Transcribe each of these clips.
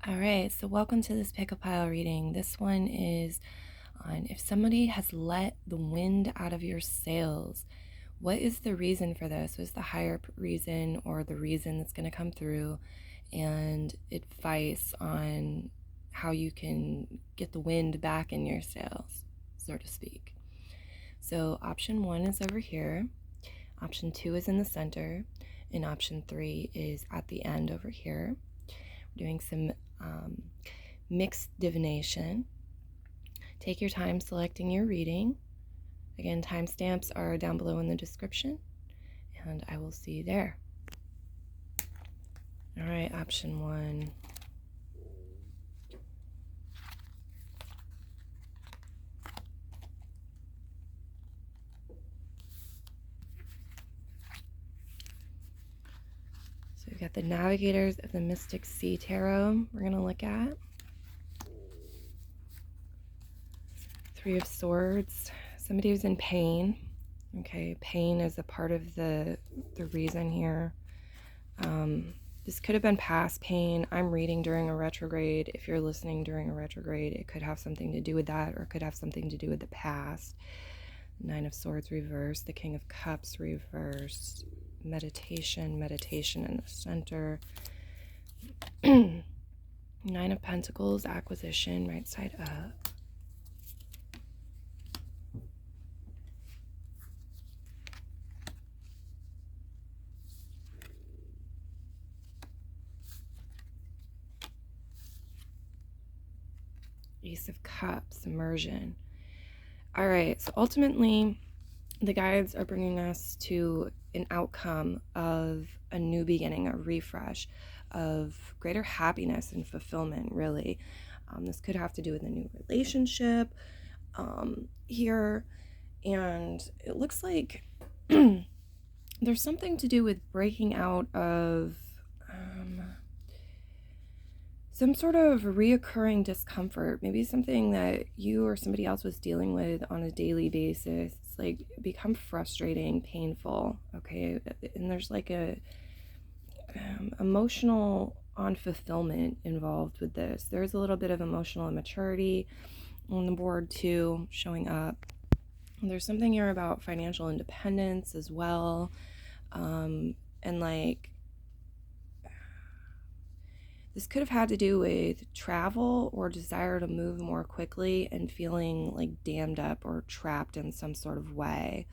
All right, so welcome to this pick a pile reading. This one is on if somebody has let the wind out of your sails. What is the reason for this? Was the higher reason or the reason that's going to come through? And advice on how you can get the wind back in your sails, so to speak. So option 1 is over here. Option 2 is in the center. And option 3 is at the end over here. We're doing some mixed divination. Take your time selecting your reading. Again, timestamps are down below in the description, and I will see you there. All right, option 1. So we've got the Navigators of the Mystic Sea Tarot we're going to look at. 3 of Swords. Somebody who's in pain. Okay, pain is a part of the reason here. This could have been past pain. I'm reading during a retrograde. If you're listening during a retrograde, it could have something to do with that, or it could have something to do with the past. 9 of Swords reversed, the King of Cups reversed, meditation in the center. 9 of Pentacles, acquisition, right side up. Ace of Cups, immersion. All right, so ultimately, the guides are bringing us to an outcome of a new beginning, a refresh, of greater happiness and fulfillment, really. This could have to do with a new relationship here, and it looks like there's something to do with breaking out of some sort of reoccurring discomfort, maybe something that you or somebody else was dealing with on a daily basis. It's like become frustrating, painful, okay? And there's like a emotional unfulfillment involved with this. There's a little bit of emotional immaturity on the board too, showing up. And there's something here about financial independence as well, and like this could have had to do with travel or desire to move more quickly and feeling like dammed up or trapped in some sort of way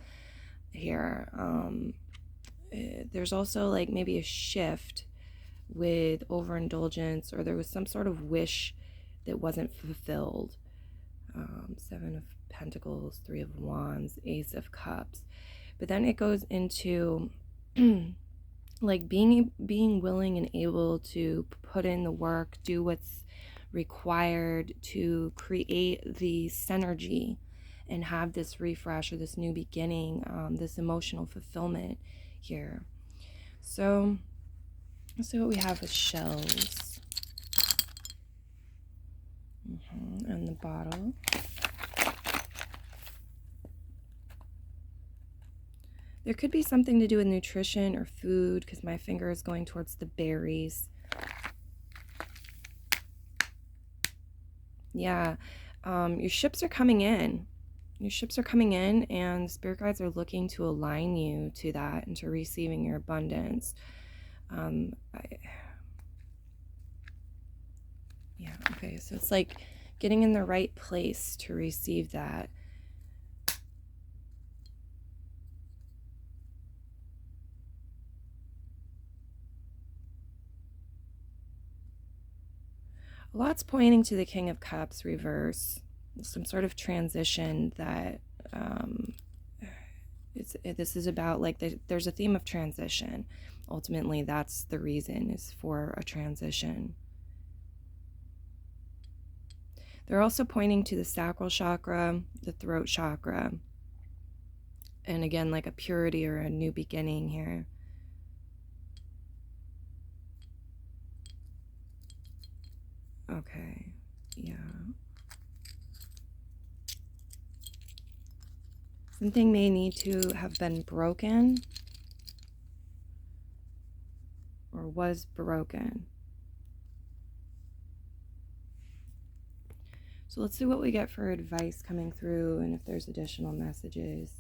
here. There's also like maybe a shift with overindulgence, or there was some sort of wish that wasn't fulfilled. 7 of Pentacles, 3 of Wands, Ace of Cups. But then it goes into like being willing and able to put in the work, do what's required to create the synergy and have this refresh or this new beginning, this emotional fulfillment here. So let's see what we have with shells and the bottle. There could be something to do with nutrition or food, because my finger is going towards the berries. Yeah, your ships are coming in. Your ships are coming in, and spirit guides are looking to align you to that and to receiving your abundance. Yeah, okay, so it's like getting in the right place to receive that. A lot's pointing to the King of Cups reverse, some sort of transition that this is about, like there's a theme of transition. Ultimately, that's the reason, is for a transition. They're also pointing to the sacral chakra, the throat chakra, and again, like a purity or a new beginning here. Okay, yeah. Something may need to have been broken or was broken. So let's see what we get for advice coming through and if there's additional messages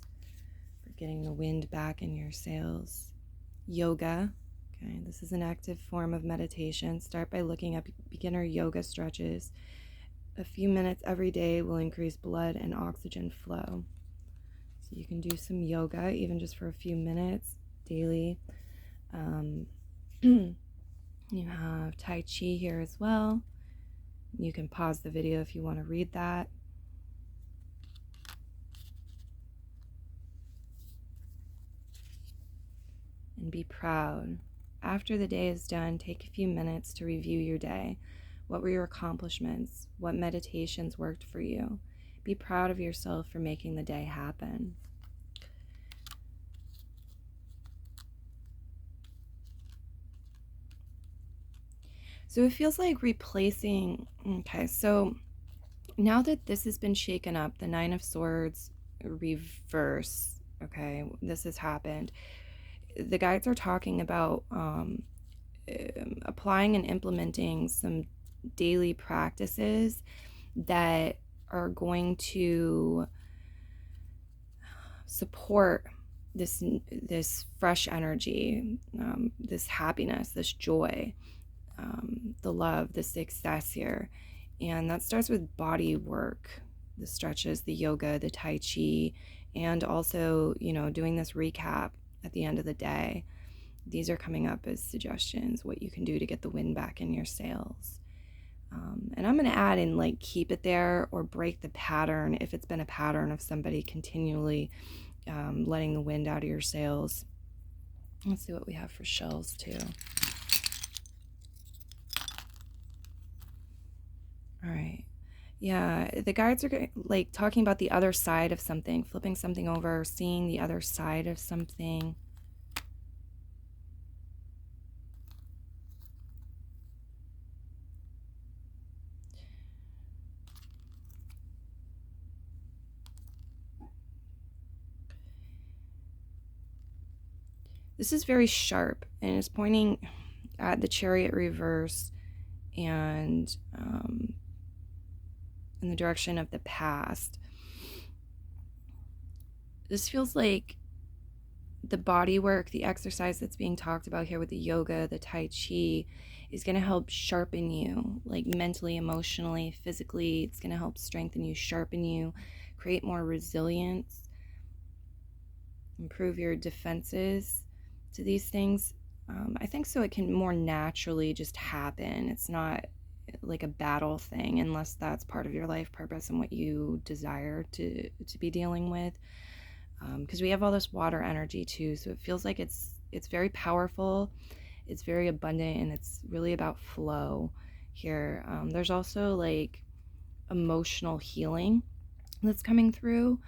for getting the wind back in your sails. Yoga. Okay, this is an active form of meditation. Start by looking up beginner yoga stretches. A few minutes every day will increase blood and oxygen flow. So you can do some yoga, even just for a few minutes daily. You have Tai Chi here as well. You can pause the video if you want to read that. And be proud. After the day is done, take a few minutes to review your day. What were your accomplishments? What meditations worked for you? Be proud of yourself for making the day happen. So it feels like replacing, okay, so now that this has been shaken up, the Nine of Swords reverse, okay, this has happened. The guides are talking about applying and implementing some daily practices that are going to support this fresh energy, this happiness, this joy, the love, the success here. And that starts with body work, the stretches, the yoga, the Tai Chi, and also, doing this recap at the end of the day. These are coming up as suggestions, what you can do to get the wind back in your sails. And I'm going to add in, like, keep it there or break the pattern if it's been a pattern of somebody continually letting the wind out of your sails. Let's see what we have for shells too. All right. Yeah, the guides are like talking about the other side of something, flipping something over, seeing the other side of something. This is very sharp and is pointing at the Chariot reverse and in the direction of the past. This feels like the body work, the exercise that's being talked about here with the yoga, the Tai Chi, is going to help sharpen you, like mentally, emotionally, physically. It's going to help strengthen you, sharpen you, create more resilience, improve your defenses to these things. I think so it can more naturally just happen. It's not like a battle thing unless that's part of your life purpose and what you desire to be dealing with. Because we have all this water energy too, so it feels like it's very powerful, it's very abundant, and it's really about flow here. There's also like emotional healing that's coming through,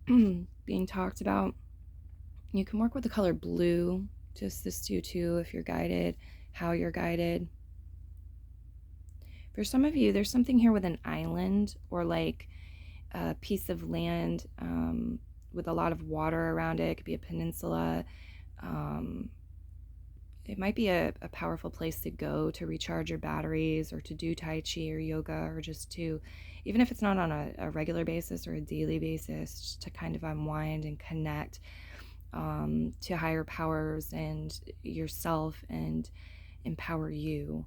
being talked about. You can work with the color blue to assist you too if you're guided, how you're guided. For some of you, there's something here with an island or like a piece of land with a lot of water around it. It could be a peninsula. It might be a powerful place to go to recharge your batteries or to do Tai Chi or yoga, or just to, even if it's not on a regular basis or a daily basis, just to kind of unwind and connect to higher powers and yourself and empower you.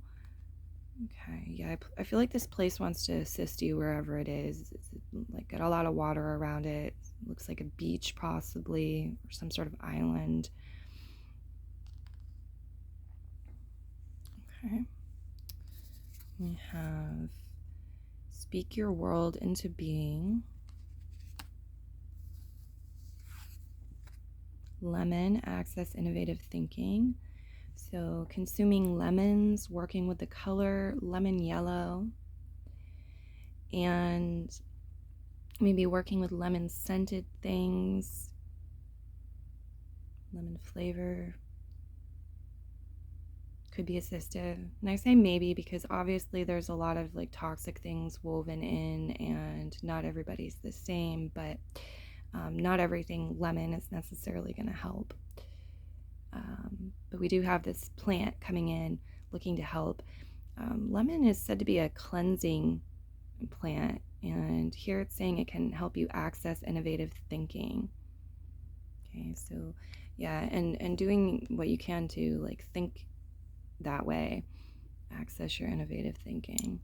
Okay, yeah, I feel like this place wants to assist you wherever it is. It's like got a lot of water around it. Looks like a beach possibly, or some sort of island. Okay. We have speak your world into being. Lemon, access innovative thinking. So consuming lemons, working with the color lemon yellow, and maybe working with lemon scented things, lemon flavor could be assistive. And I say maybe because obviously there's a lot of like toxic things woven in, and not everybody's the same, but not everything lemon is necessarily going to help. But we do have this plant coming in looking to help. Lemon is said to be a cleansing plant, and here it's saying it can help you access innovative thinking. Okay, so yeah, and doing what you can to like think that way, access your innovative thinking.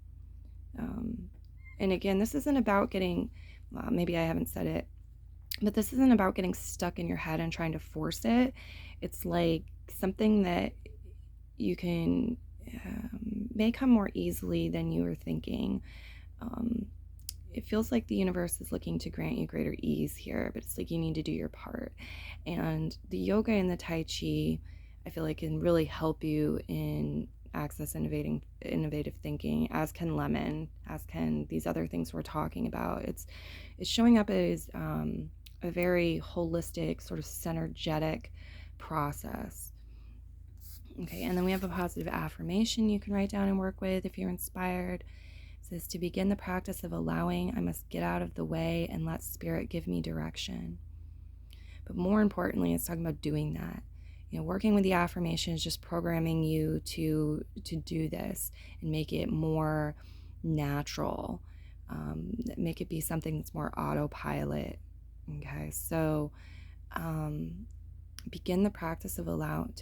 And again, this isn't about getting, well, maybe I haven't said it, but this isn't about getting stuck in your head and trying to force it. It's like something that you can may come more easily than you were thinking. It feels like the universe is looking to grant you greater ease here, but it's like you need to do your part. And the yoga and the Tai Chi, I feel like, can really help you in access innovative thinking, as can lemon, as can these other things we're talking about. It's showing up as a very holistic, sort of synergetic process. Okay, and then we have a positive affirmation you can write down and work with if you're inspired. It says, to begin the practice of allowing, I must get out of the way and let spirit give me direction. But more importantly, it's talking about doing that. You know, working with the affirmation is just programming you to do this and make it more natural. Make it be something that's more autopilot. Okay, so begin the practice of allowing.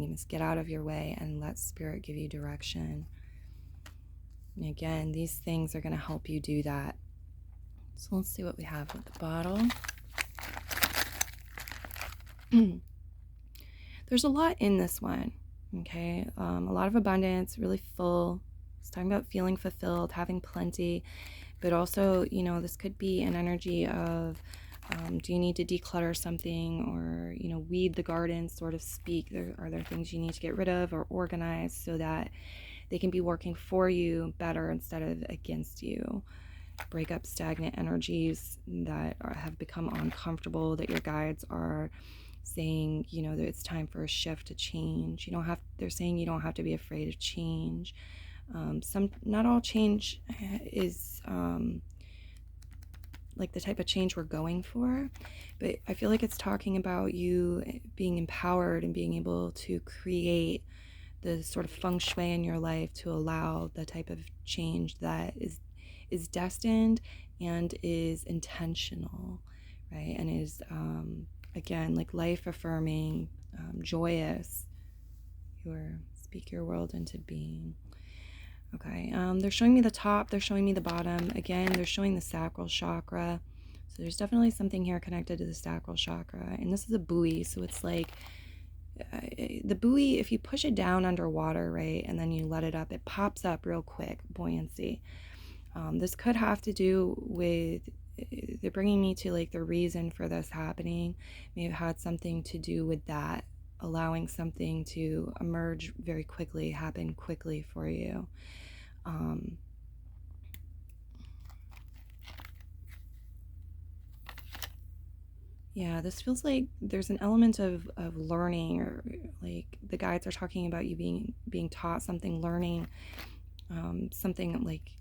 You must get out of your way and let spirit give you direction. And again, these things are going to help you do that. So let's see what we have with the bottle. There's a lot in this one, okay? A lot of abundance, really full. It's talking about feeling fulfilled, having plenty, but also, you know, this could be an energy of do you need to declutter something, or, you know, weed the garden, sort of speak? Are there things you need to get rid of or organize so that they can be working for you better instead of against you? Break up stagnant energies that have become uncomfortable, that your guides are saying, you know, that it's time for a shift, a change. They're saying you don't have to be afraid of change. Not all change is like the type of change we're going for, but I feel like it's talking about you being empowered and being able to create the sort of feng shui in your life to allow the type of change that is destined and is intentional, right? And is again, like life affirming, joyous. Speak your world into being. Okay, they're showing me the top, they're showing me the bottom. Again, they're showing the sacral chakra. So there's definitely something here connected to the sacral chakra. And this is a buoy, so it's like the buoy, if you push it down underwater, right, and then you let it up, it pops up real quick, buoyancy. This could have to do with, they're bringing me to like the reason for this happening. May have had something to do with that, allowing something to emerge very quickly, happen quickly for you. Yeah, this feels like there's an element of learning, or like the guides are talking about you being taught something, learning something like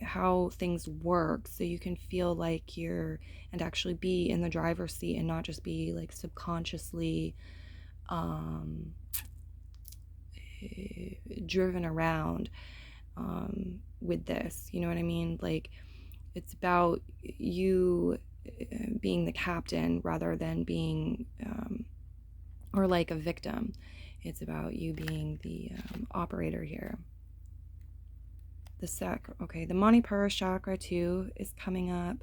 how things work, so you can feel like and actually be in the driver's seat and not just be like subconsciously driven around with this. You know what I mean? Like, it's about you being the captain rather than being or like a victim. It's about you being the operator here. The Manipura chakra too is coming up.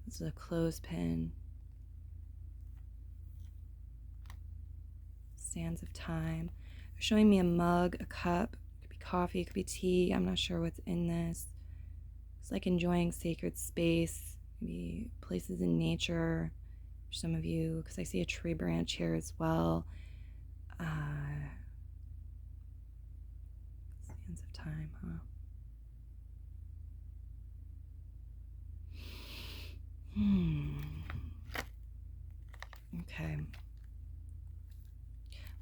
This is a clothespin. Sands of time. They're showing me a mug, a cup. It could be coffee, it could be tea. I'm not sure what's in this. It's like enjoying sacred space, maybe places in nature for some of you, because I see a tree branch here as well. Sands of time, huh? Okay.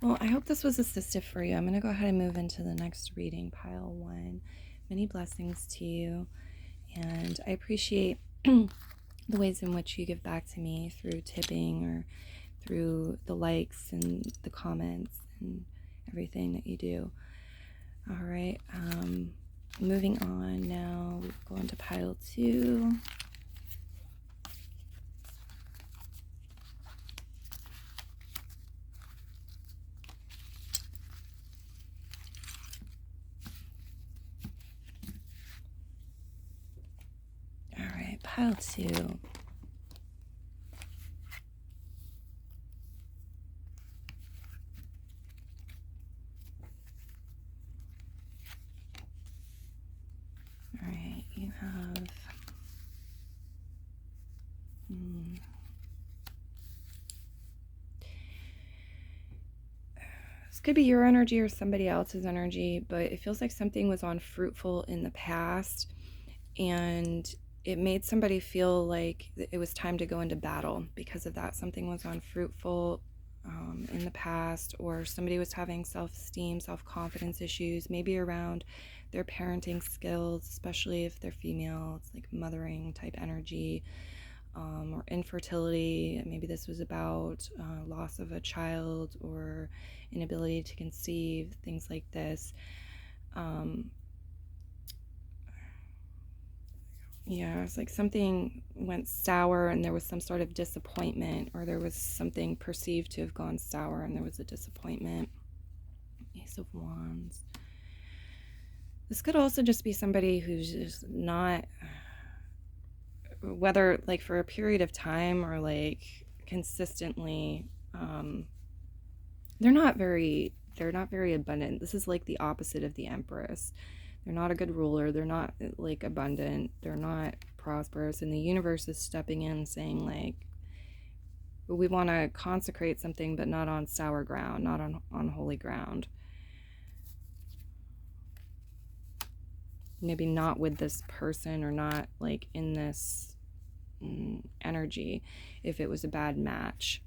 Well, I hope this was assistive for you. I'm going to go ahead and move into the next reading, pile 1. Many blessings to you. And I appreciate the ways in which you give back to me through tipping or through the likes and the comments and everything that you do. All right, moving on now, we go into pile 2. All right, pile 2. All right, you have this could be your energy or somebody else's energy, but it feels like something was unfruitful in the past, and it made somebody feel like it was time to go into battle because of that. Something was unfruitful in the past, or somebody was having self-esteem, self-confidence issues, maybe around their parenting skills, especially if they're female. It's like mothering type energy, or infertility. Maybe this was about loss of a child or inability to conceive, things like this. Yeah, it's like something went sour and there was some sort of disappointment, or there was something perceived to have gone sour and there was a disappointment. Ace of Wands. This could also just be somebody who's just not, whether like for a period of time or like consistently, they're not very abundant. This is like the opposite of the Empress. They're not a good ruler. They're not like abundant. They're not prosperous. And the universe is stepping in saying like, we want to consecrate something, but not on sour ground, not on holy ground. Maybe not with this person, or not like in this energy if it was a bad match.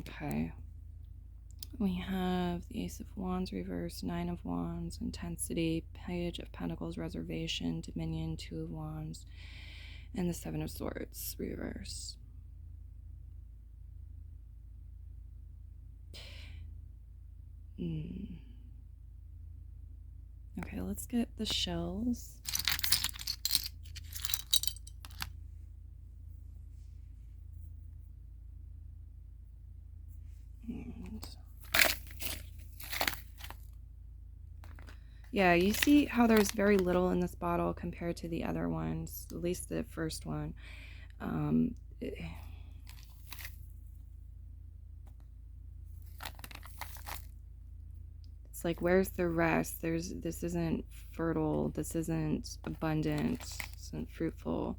Okay. We have the Ace of Wands reverse, 9 of Wands, intensity, Page of Pentacles, reservation, dominion, 2 of Wands, and the 7 of Swords reverse. Okay, let's get the shells. Yeah, you see how there's very little in this bottle compared to the other ones, at least the first one. It's like, where's the rest? This isn't fertile, this isn't abundant, this isn't fruitful.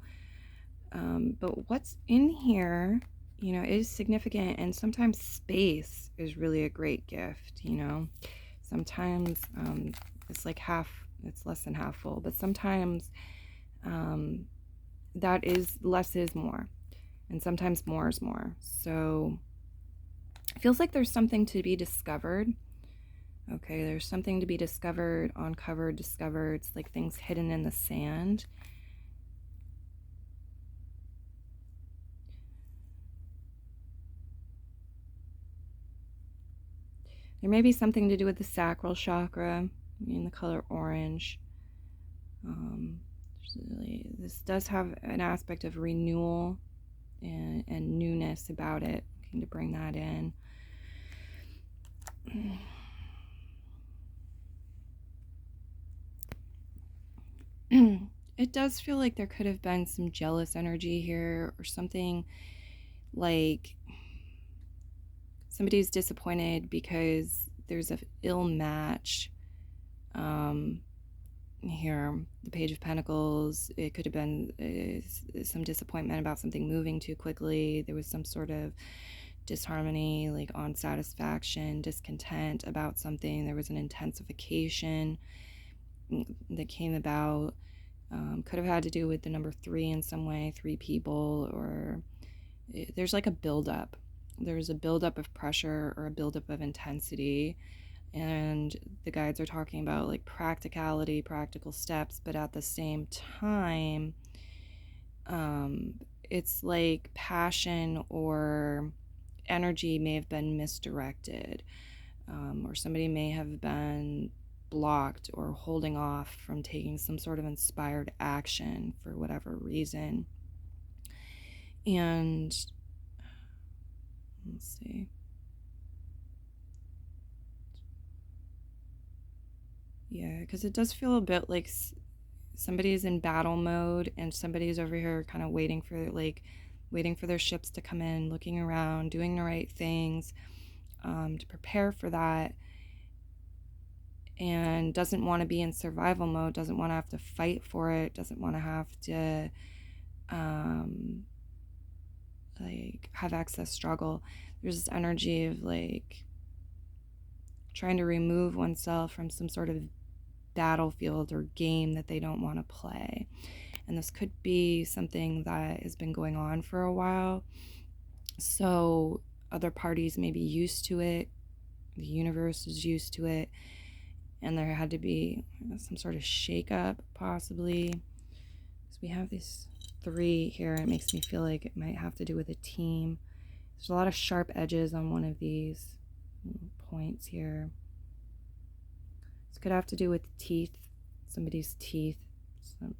But what's in here, you know, is significant, and sometimes space is really a great gift, you know. Sometimes it's like it's less than half full, but sometimes that is less is more, and sometimes more is more. So it feels like there's something to be discovered. Okay, there's something to be discovered, uncovered, discovered. It's like things hidden in the sand. There may be something to do with the sacral chakra in the color orange. This does have an aspect of renewal and newness about it. Looking to bring that in. It does feel like there could have been some jealous energy here, or something like somebody's disappointed because there's an ill match. Here, the Page of Pentacles, it could have been some disappointment about something moving too quickly. There was some sort of disharmony, like unsatisfaction, discontent about something. There was an intensification that came about. Could have had to do with the number 3 in some way, 3 people, or there's like a buildup. There's a buildup of pressure or a buildup of intensity, and the guides are talking about like practicality, practical steps, but at the same time, it's like passion or energy may have been misdirected, or somebody may have been blocked or holding off from taking some sort of inspired action for whatever reason. And let's see. Yeah, because it does feel a bit like somebody's in battle mode and somebody's over here kind of waiting for their ships to come in, looking around, doing the right things to prepare for that, and doesn't want to be in survival mode, doesn't want to have to fight for it, doesn't want to have to have excess struggle. There's this energy of trying to remove oneself from some sort of battlefield or game that they don't want to play. And this could be something that has been going on for a while. So other parties may be used to it. The universe is used to it. And there had to be some sort of shakeup, possibly. So we have these 3 here, and it makes me feel like it might have to do with a team. There's a lot of sharp edges on one of these points here. This could have to do with teeth, somebody's teeth,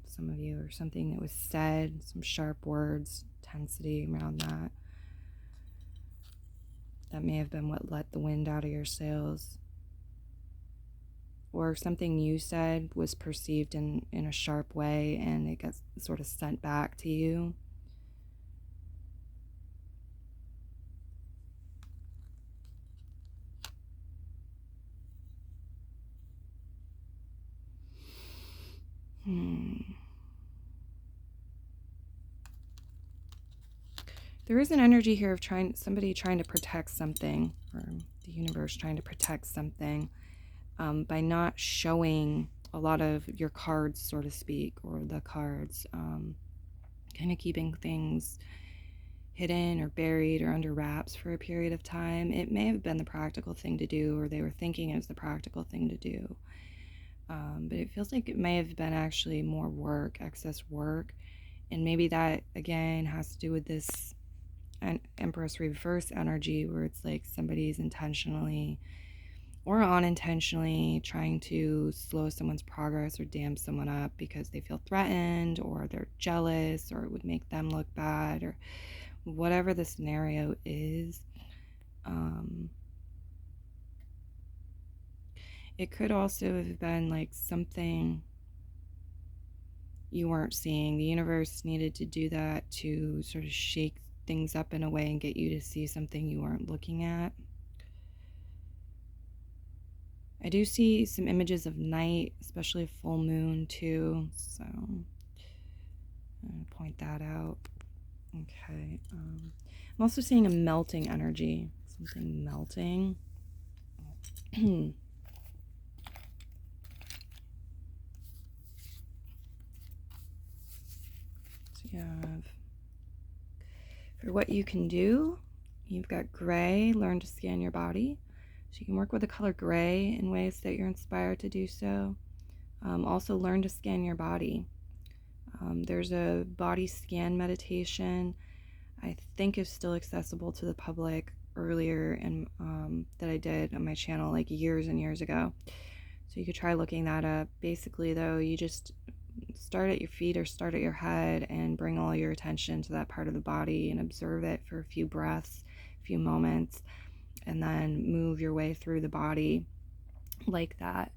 some of you, or something that was said, some sharp words, intensity around that. That may have been what let the wind out of your sails. Or something you said was perceived in a sharp way and it gets sort of sent back to you. There is an energy here of somebody trying to protect something, or the universe trying to protect something, by not showing a lot of your cards, so to speak, or the cards, kind of keeping things hidden or buried or under wraps for a period of time. It may have been the practical thing to do, or they were thinking it was the practical thing to do. But it feels like it may have been actually more work, excess work. And maybe that, again, has to do with this Empress reverse energy, where it's like somebody's intentionally or unintentionally trying to slow someone's progress or dam someone up because they feel threatened, or they're jealous, or it would make them look bad, or whatever the scenario is. It could also have been like something you weren't seeing. The universe needed to do that to sort of shake things up in a way and get you to see something you weren't looking at. I do see some images of night, especially full moon too, so I'm going to point that out. Okay. I'm also seeing a melting energy, something melting. So you have, for what you can do, you've got gray, learn to scan your body. So you can work with the color gray in ways that you're inspired to do so. Also learn to scan your body. There's a body scan meditation I think is still accessible to the public earlier, and that I did on my channel like years and years ago. So you could try looking that up. Basically though, you just start at your feet or start at your head and bring all your attention to that part of the body and observe it for a few breaths, a few moments, and then move your way through the body like that.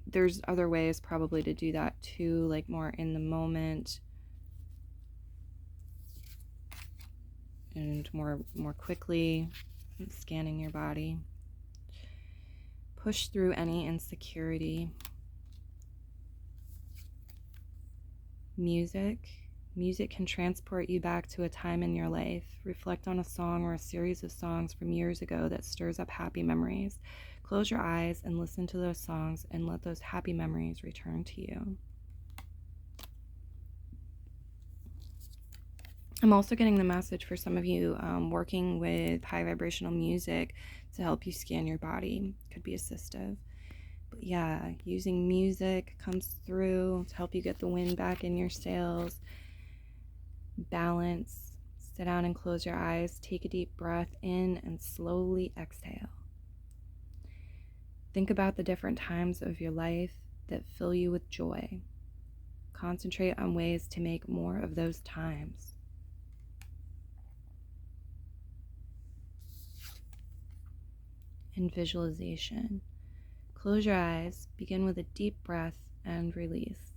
There's other ways probably to do that too, like more in the moment and more quickly, scanning your body. Push through any insecurity. Music can transport you back to a time in your life. Reflect on a song or a series of songs from years ago that stirs up happy memories. Close your eyes and listen to those songs and let those happy memories return to you. I'm also getting the message for some of you working with high vibrational music to help you scan your body. Could be assistive. But yeah, using music comes through to help you get the wind back in your sails. balance. Sit down and close your eyes. Take a deep breath in and slowly exhale. Think about the different times of your life that fill you with joy. Concentrate on ways to make more of those times. And visualization. Close your eyes. Begin with a deep breath and release.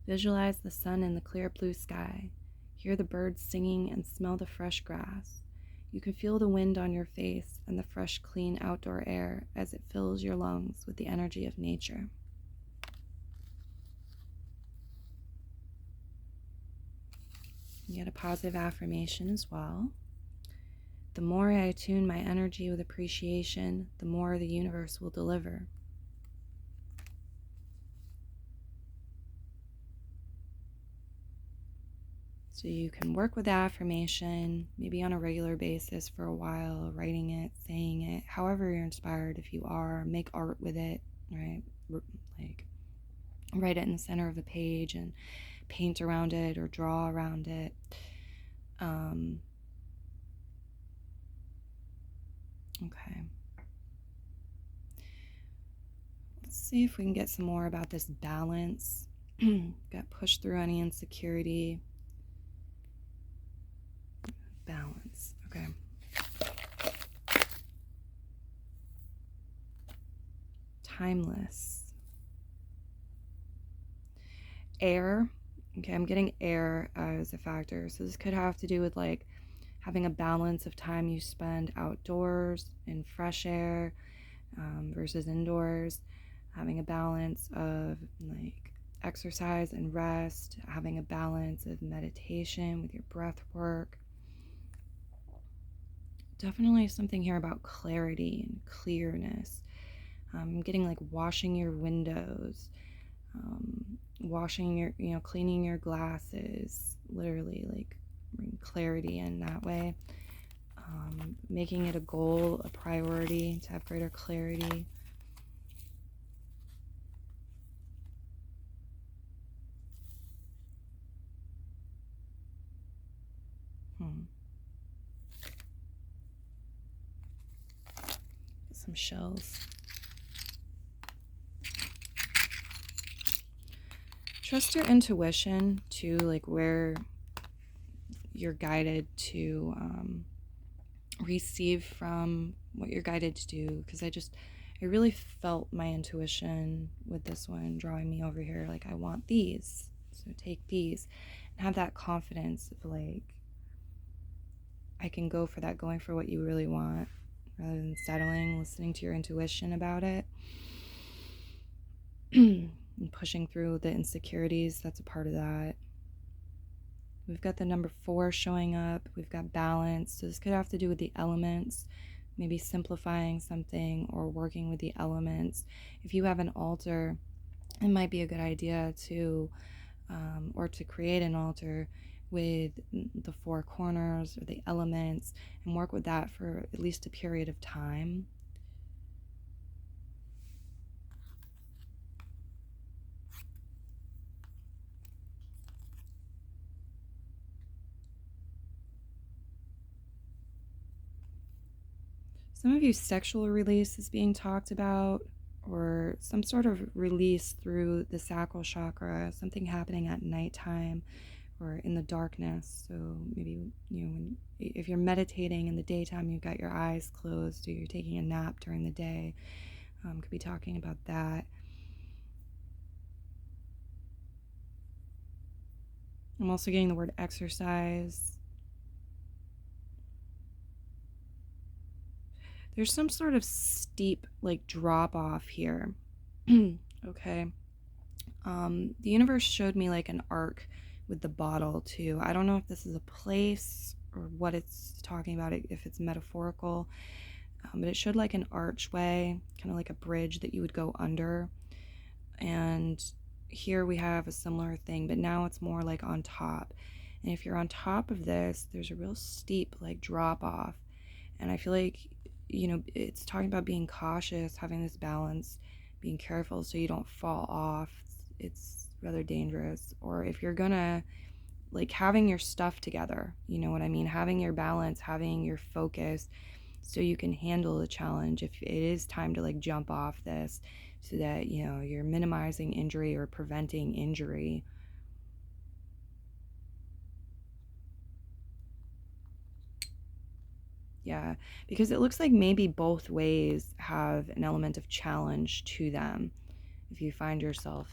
Visualize the sun in the clear blue sky. Hear the birds singing and smell the fresh grass. You can feel the wind on your face and the fresh, clean outdoor air as it fills your lungs with the energy of nature. You get a positive affirmation as well. The more I attune my energy with appreciation, the more the universe will deliver. So you can work with the affirmation, maybe on a regular basis for a while, writing it, saying it, however you're inspired. If you are, make art with it, right? Like write it in the center of a page and paint around it or draw around it. Okay. Let's see if we can get some more about this balance. Got pushed through any insecurity. Balance. Okay. Timeless. Air. Okay, I'm getting air as a factor. So this could have to do with like having a balance of time you spend outdoors in fresh air versus indoors, having a balance of like exercise and rest, having a balance of meditation with your breath work. Definitely something here about clarity and clearness. I'm getting like washing your windows, washing your, cleaning your glasses, literally like bring clarity in that way. Making it a goal, a priority to have greater clarity. Get some shells. Trust your intuition too, like where you're guided to receive from, what you're guided to do, because I really felt my intuition with this one drawing me over here, like I want these, so take these, and have that confidence of like I can go for that, going for what you really want rather than settling, listening to your intuition about it. And pushing through the insecurities, that's a part of that. We've got the number 4 showing up. We've got balance. So this could have to do with the elements, maybe simplifying something or working with the elements. If you have an altar, it might be a good idea to, or to create an altar with the 4 corners or the elements and work with that for at least a period of time. Some of you, sexual release is being talked about, or some sort of release through the sacral chakra, something happening at nighttime or in the darkness. So maybe, if you're meditating in the daytime, you've got your eyes closed, or you're taking a nap during the day, could be talking about that. I'm also getting the word exercise. There's some sort of steep like drop off here. Okay. The universe showed me like an arc with the bottle too. I don't know if this is a place or what it's talking about, if it's metaphorical, but it showed like an archway, kind of like a bridge that you would go under. And here we have a similar thing, but now it's more like on top. And if you're on top of this, there's a real steep like drop off. And I feel like, it's talking about being cautious, having this balance, being careful so you don't fall off. It's rather dangerous. Or if you're gonna like having your stuff together, you know what I mean? Having your balance, having your focus, so you can handle the challenge if it is time to like jump off this, so that, you know, you're minimizing injury or preventing injury. Yeah, because it looks like maybe both ways have an element of challenge to them. If you find yourself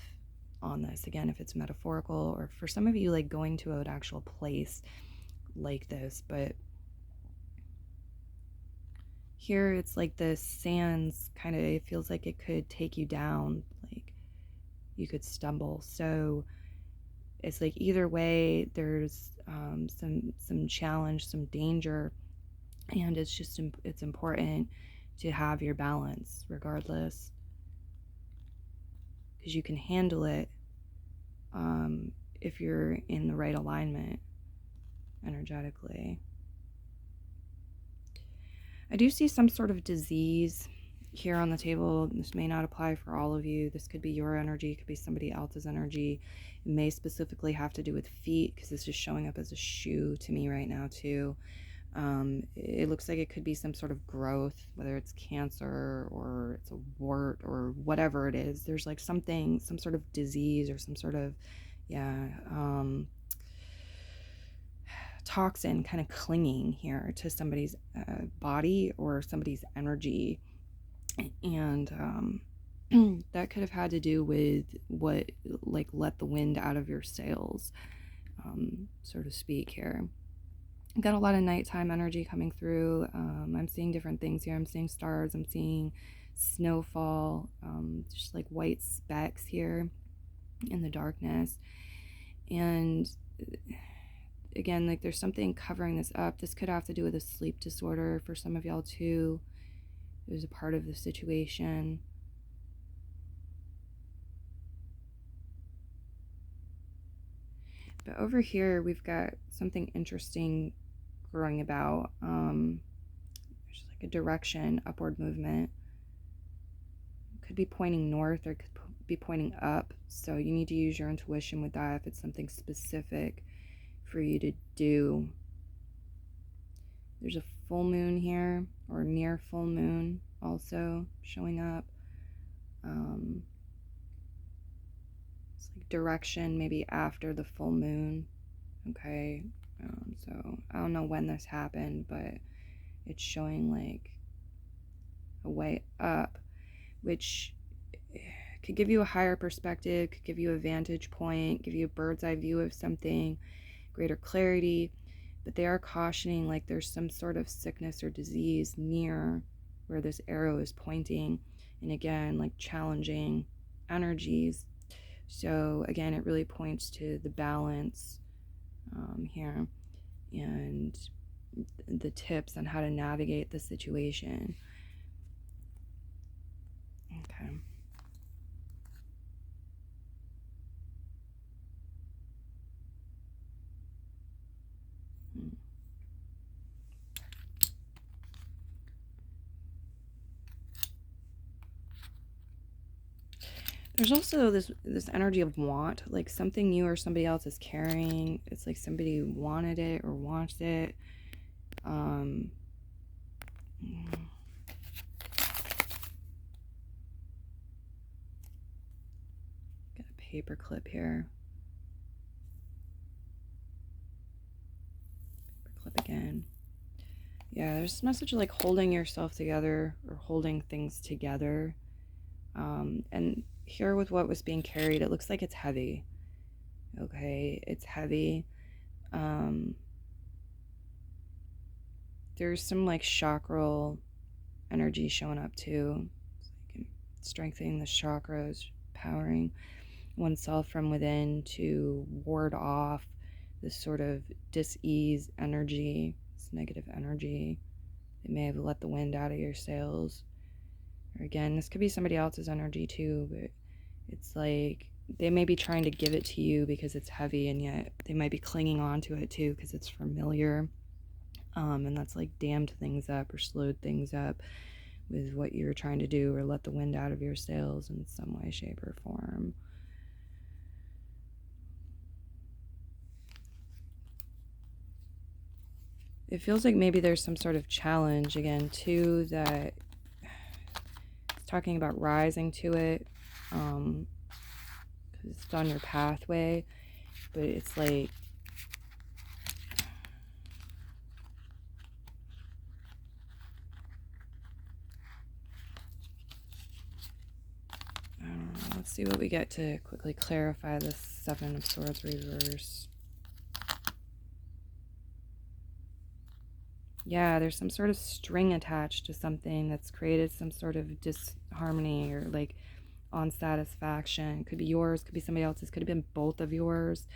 on this, again, if it's metaphorical, or for some of you, like going to an actual place like this. But here it's like the sands kind of, it feels like it could take you down, like you could stumble. So it's like either way, there's some challenge, some danger, and it's just it's important to have your balance regardless, because you can handle it if you're in the right alignment energetically. I do see some sort of disease here on the table. This may not apply for all of you. This could be your energy, it could be somebody else's energy. It may specifically have to do with feet, because this is showing up as a shoe to me right now too. It looks like it could be some sort of growth, whether it's cancer or it's a wart or whatever it is. There's like something, some sort of disease or some sort of, toxin kind of clinging here to somebody's body or somebody's energy. And that could have had to do with what, like, let the wind out of your sails, so to speak here. Got a lot of nighttime energy coming through. I'm seeing different things here. I'm seeing stars. I'm seeing snowfall, just like white specks here in the darkness. And again, like there's something covering this up. This could have to do with a sleep disorder for some of y'all too. It was a part of the situation. But over here, we've got something interesting growing about. There's like a direction, upward movement. Could be pointing north or could be pointing up. So you need to use your intuition with that if it's something specific for you to do. There's a full moon here, or near full moon also showing up. It's like direction maybe after the full moon. Okay, so I don't know when this happened, but it's showing like a way up, which could give you a higher perspective, could give you a vantage point, give you a bird's eye view of something, greater clarity. But they are cautioning like there's some sort of sickness or disease near where this arrow is pointing, and again, like challenging energies. So again, it really points to the balance here, and the tips on how to navigate the situation. Okay. There's also this energy of want, like something you or somebody else is carrying. It's like somebody wanted it or wants it. Got a paper clip here. Paper clip again. Yeah, there's this message of like holding yourself together or holding things together. And here with what was being carried, it looks like it's heavy. Okay, it's heavy. There's some like chakral energy showing up too. It's like strengthening the chakras, powering oneself from within to ward off this sort of dis-ease energy, this negative energy. It may have let the wind out of your sails. Or again, this could be somebody else's energy too, but it's like they may be trying to give it to you because it's heavy, and yet they might be clinging on to it too because it's familiar. And that's like dammed things up or slowed things up with what you're trying to do, or let the wind out of your sails in some way, shape, or form. It feels like maybe there's some sort of challenge again too, that it's talking about rising to it, because it's on your pathway, but it's like, I don't know, let's see what we get to quickly clarify this Seven of Swords reverse. Yeah, there's some sort of string attached to something that's created some sort of disharmony or like unsatisfaction. Could be yours, could be somebody else's, could have been both of yours.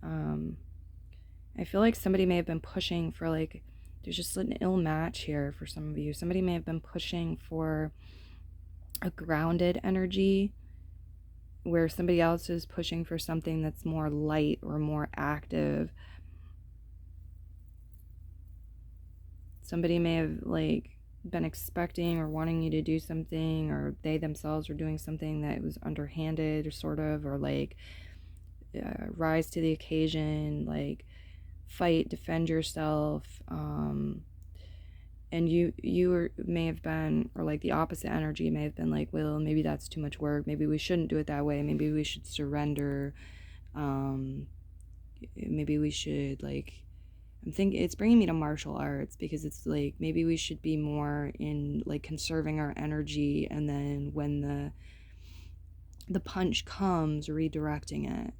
I feel like somebody may have been pushing for, like, there's just an ill match here for some of you. Somebody may have been pushing for a grounded energy where somebody else is pushing for something that's more light or more active. Somebody may have like been expecting or wanting you to do something, or they themselves were doing something that was underhanded or sort of, or like rise to the occasion, like fight, defend yourself. And you may have been, or like the opposite energy may have been like, well, maybe that's too much work, maybe we shouldn't do it that way, maybe we should surrender, maybe we should, like, I'm thinking it's bringing me to martial arts, because it's like maybe we should be more in like conserving our energy, and then when the punch comes, redirecting it,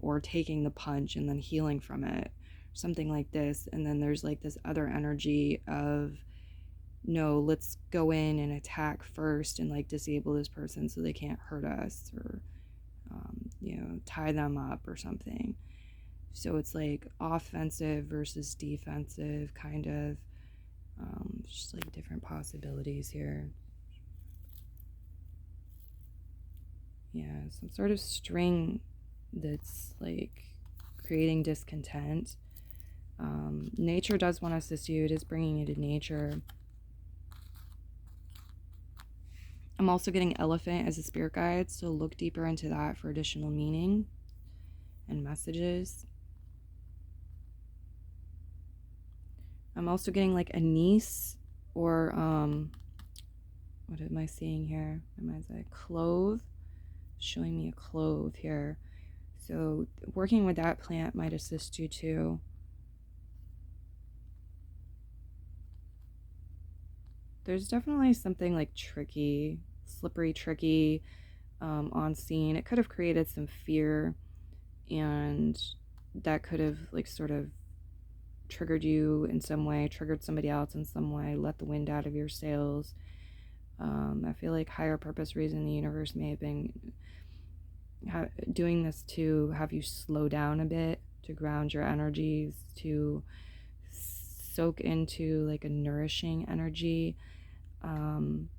or taking the punch and then healing from it, something like this. And then there's like this other energy of, no, let's go in and attack first and like disable this person so they can't hurt us, or tie them up or something. So it's like offensive versus defensive, kind of, just like different possibilities here. Yeah, some sort of string that's like creating discontent. Nature does want to assist you. It is bringing you to nature. I'm also getting elephant as a spirit guide, so look deeper into that for additional meaning and messages. I'm also getting like a niece, or what am I seeing here? Am I a clove? Showing me a clove here. So working with that plant might assist you too. There's definitely something like tricky, slippery, tricky on scene. It could have created some fear, and that could have like sort of triggered you in some way, triggered somebody else in some way, let the wind out of your sails. I feel like higher purpose, reason, the universe may have been doing this to have you slow down a bit, to ground your energies, to soak into like a nourishing energy, and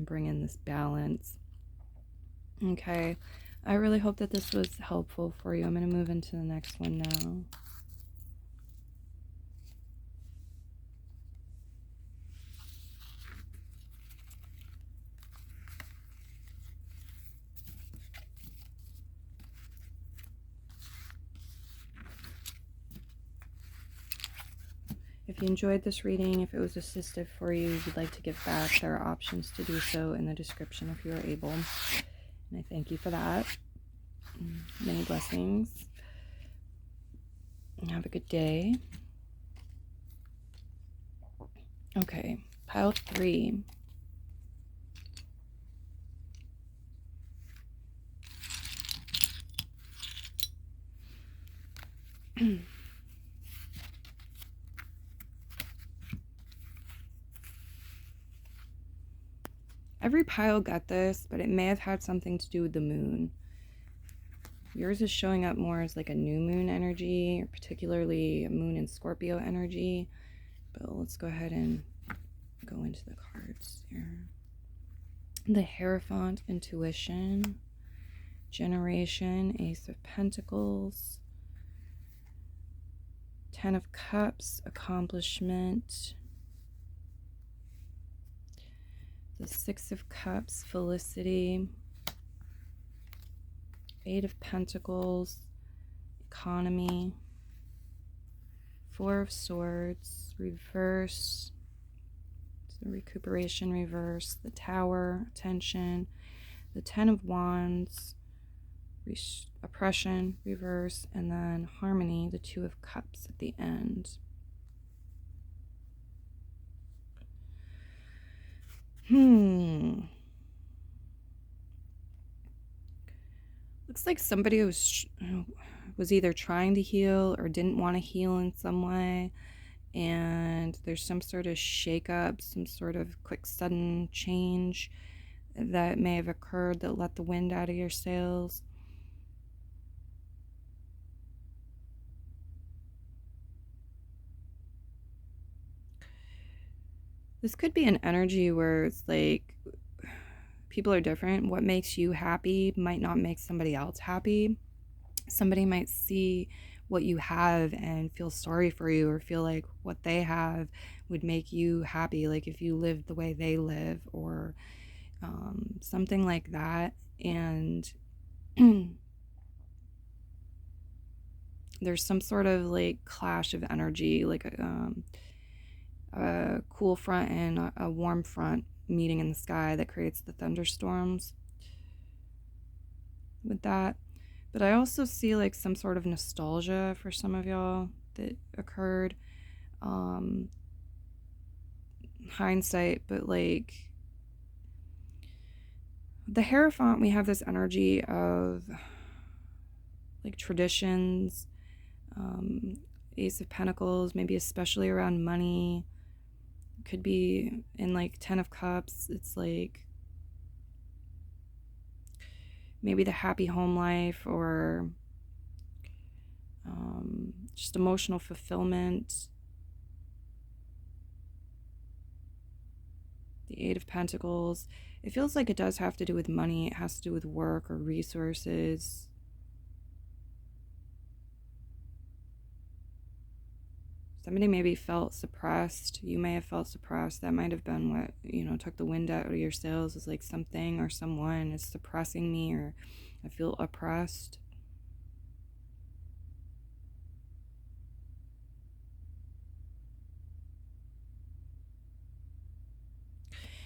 bring in this balance. Okay, I really hope that this was helpful for you. I'm going to move into the next one now. If you enjoyed this reading, if it was assistive for you, if you'd like to give back, there are options to do so in the description if you are able. And I thank you for that. Many blessings. Have a good day. Okay, pile 3. Every pile got this, but it may have had something to do with the moon. Yours is showing up more as like a new moon energy, or particularly a moon in Scorpio energy. But let's go ahead and go into the cards here. The Hierophant, intuition, generation, Ace of Pentacles, 10 of Cups, accomplishment, the 6 of Cups, felicity, 8 of Pentacles, economy, Four of Swords, reverse. So recuperation, reverse. The Tower, attention. The Ten of Wands, oppression, reverse. And then harmony, the Two of Cups at the end. Looks like somebody was either trying to heal or didn't want to heal in some way, and there's some sort of shakeup, some sort of quick sudden change that may have occurred that let the wind out of your sails. This could be an energy where it's like people are different. What makes you happy might not make somebody else happy. Somebody might see what you have and feel sorry for you, or feel like what they have would make you happy, like if you lived the way they live, or something like that. And there's some sort of like clash of energy, like a cool front and a warm front meeting in the sky that creates the thunderstorms with that. But I also see like some sort of nostalgia for some of y'all that occurred. Hindsight, but like the Hierophant, we have this energy of like traditions, Ace of Pentacles, maybe especially around money. Could be in like Ten of Cups. It's like maybe the happy home life, or just emotional fulfillment. The Eight of Pentacles. It feels like it does have to do with money. It has to do with work or resources. Somebody maybe felt suppressed. You may have felt suppressed. That might have been what, took the wind out of your sails, is like something or someone is suppressing me, or I feel oppressed.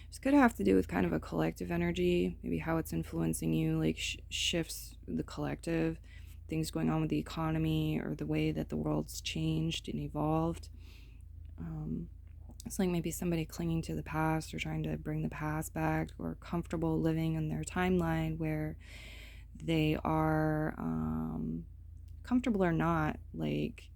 It's going to have to do with kind of a collective energy, maybe how it's influencing you, like shifts the collective, things going on with the economy, or the way that the world's changed and evolved. It's like maybe somebody clinging to the past, or trying to bring the past back, or comfortable living in their timeline where they are comfortable or not. Like,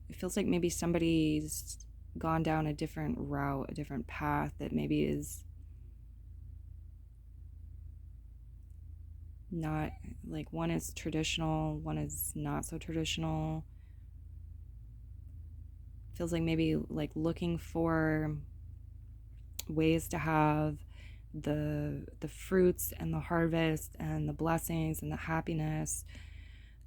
it feels like maybe somebody's gone down a different route, a different path that maybe is not, like, one is traditional, one is not so traditional. Feels like maybe like looking for ways to have the fruits and the harvest and the blessings and the happiness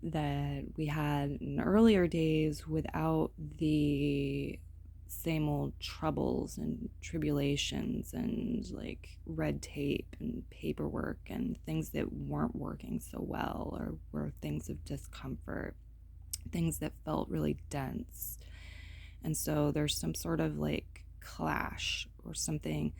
that we had in earlier days, without the same old troubles and tribulations and like red tape and paperwork and things that weren't working so well, or were things of discomfort, things that felt really dense. And so there's some sort of like clash or something.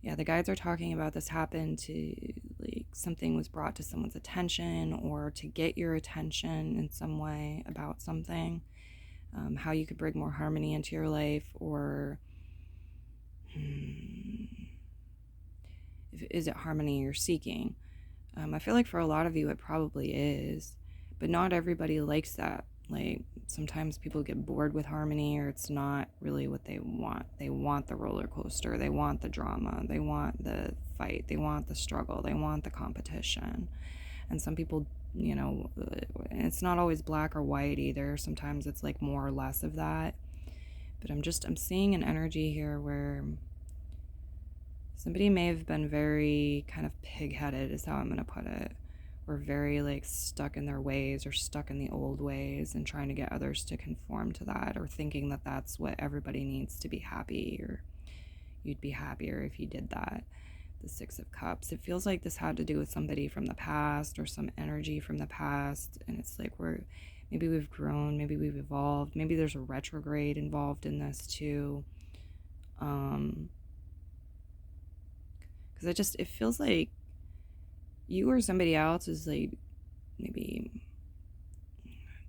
Yeah, the guides are talking about this happened to, like, something was brought to someone's attention, or to get your attention in some way about something. How you could bring more harmony into your life, or is it harmony you're seeking? I feel like for a lot of you it probably is, but not everybody likes that. Like, sometimes people get bored with harmony, or it's not really what they want. They want the roller coaster, they want the drama, they want the fight, they want the struggle, they want the competition. And some people, it's not always black or white either. Sometimes it's like more or less of that. But I'm seeing an energy here where somebody may have been very kind of pig-headed, is how I'm going to put it, or very like stuck in their ways, or stuck in the old ways, and trying to get others to conform to that, or thinking that that's what everybody needs to be happy, or you'd be happier if you did that. The Six of Cups. It feels like this had to do with somebody from the past, or some energy from the past, and it's like we're Maybe we've grown, maybe we've evolved, maybe there's a retrograde involved in this too. Because it feels like you or somebody else is like maybe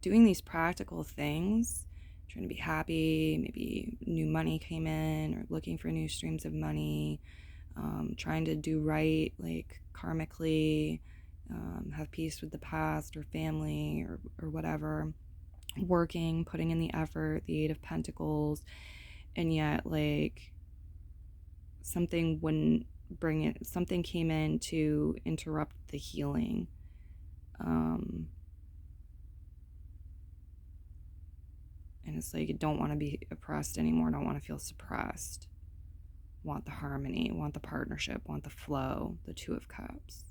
doing these practical things, trying to be happy, maybe new money came in, or looking for new streams of money, trying to do right, like karmically, have peace with the past or family or whatever, working, putting in the effort, the Eight of Pentacles, and yet like something wouldn't bring it, something came in to interrupt the healing. And it's like, you don't want to be oppressed anymore, don't want to feel suppressed, want the harmony, want the partnership, want the flow, the Two of Cups.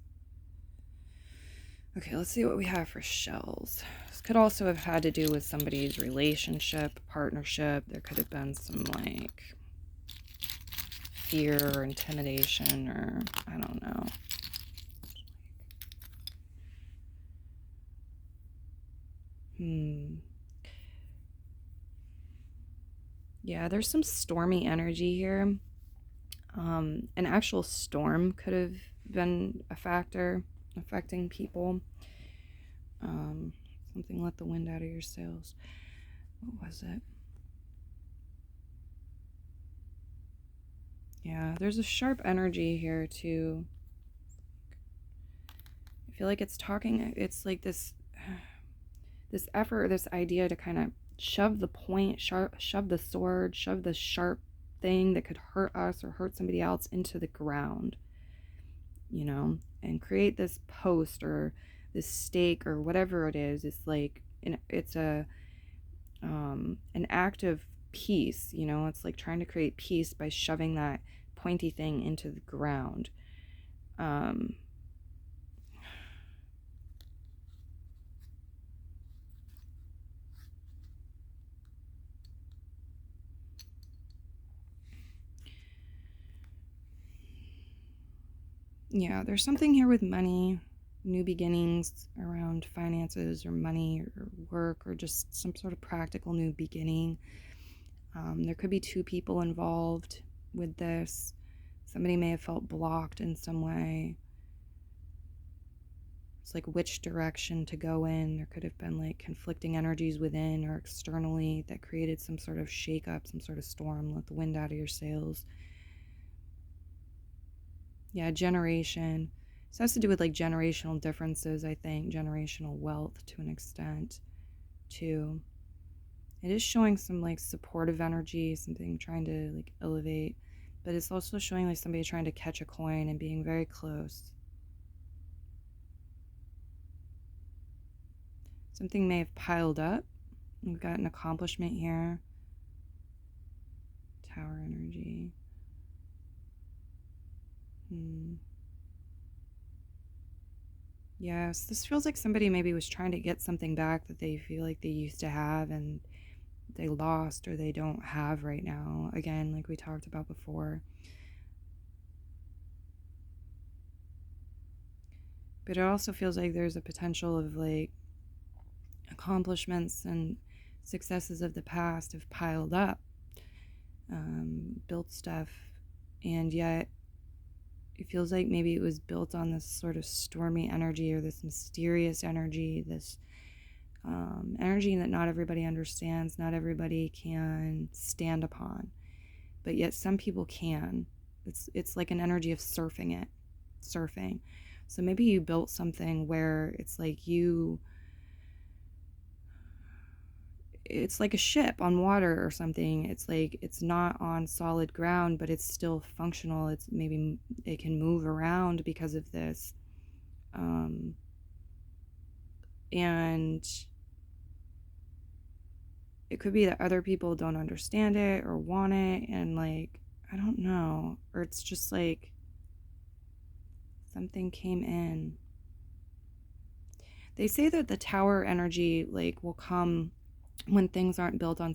Okay, let's see what we have for shells. This could also have had to do with somebody's relationship, partnership. There could have been some like fear or intimidation, or I don't know. Yeah, there's some stormy energy here. An actual storm could have been a factor affecting people. Something let the wind out of your sails. What was it? Yeah, there's a sharp energy here too. I feel like it's like this effort, this idea to kind of shove the point, shove the sword, shove the sharp thing that could hurt us or hurt somebody else into the ground, and create this post or this stake or whatever it is. It's like it's an act of peace. It's like trying to create peace by shoving that pointy thing into the ground. Yeah, there's something here with money, new beginnings around finances or money or work, or just some sort of practical new beginning. There could be two people involved with this. Somebody may have felt blocked in some way. It's like which direction to go in. There could have been like conflicting energies within or externally that created some sort of shakeup, some sort of storm. Let the wind out of your sails. Yeah, generation. This has to do with like generational differences, I think, generational wealth to an extent, too. It is showing some like supportive energy, something trying to like elevate, but it's also showing like somebody trying to catch a coin and being very close. Something may have piled up. We've got an accomplishment here. Tower energy. Yes, this feels like somebody maybe was trying to get something back that they feel like they used to have and they lost or they don't have right now. Again, like we talked about before. But it also feels like there's a potential of like accomplishments and successes of the past have piled up, built stuff, and yet it feels like maybe it was built on this sort of stormy energy or this mysterious energy, this energy that not everybody understands, not everybody can stand upon, but yet some people can. It's like an energy of surfing. So maybe you built something where it's like it's like a ship on water or something. It's like it's not on solid ground, but it's still functional. It's maybe it can move around because of this. And it could be that other people don't understand it or want it, and like, I don't know. Or it's just like something came in. They say that the tower energy like will come when things aren't built on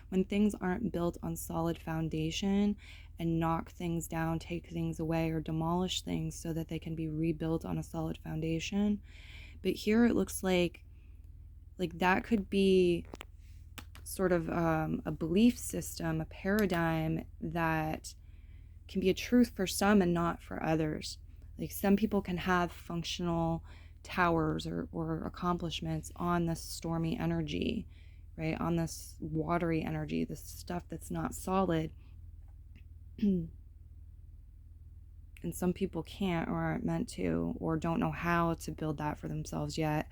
when things aren't built on solid foundation, and knock things down, take things away, or demolish things so that they can be rebuilt on a solid foundation. But here it looks like like that could be sort of a belief system, a paradigm that can be a truth for some and not for others. Like some people can have functional towers or accomplishments on this stormy energy, right? On this watery energy, this stuff that's not solid. And some people can't or aren't meant to or don't know how to build that for themselves yet.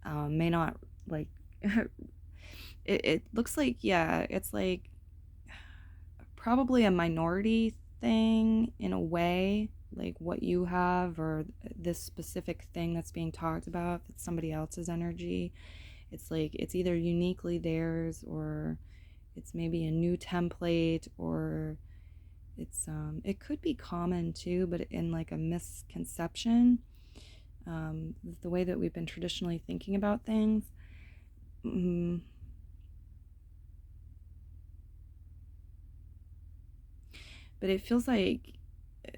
May not like it looks like, yeah, it's like probably a minority thing in a way, like what you have or this specific thing that's being talked about, it's somebody else's energy. It's like it's either uniquely theirs or it's maybe a new template, or it's it could be common too, but in like a misconception, the way that we've been traditionally thinking about things. But it feels like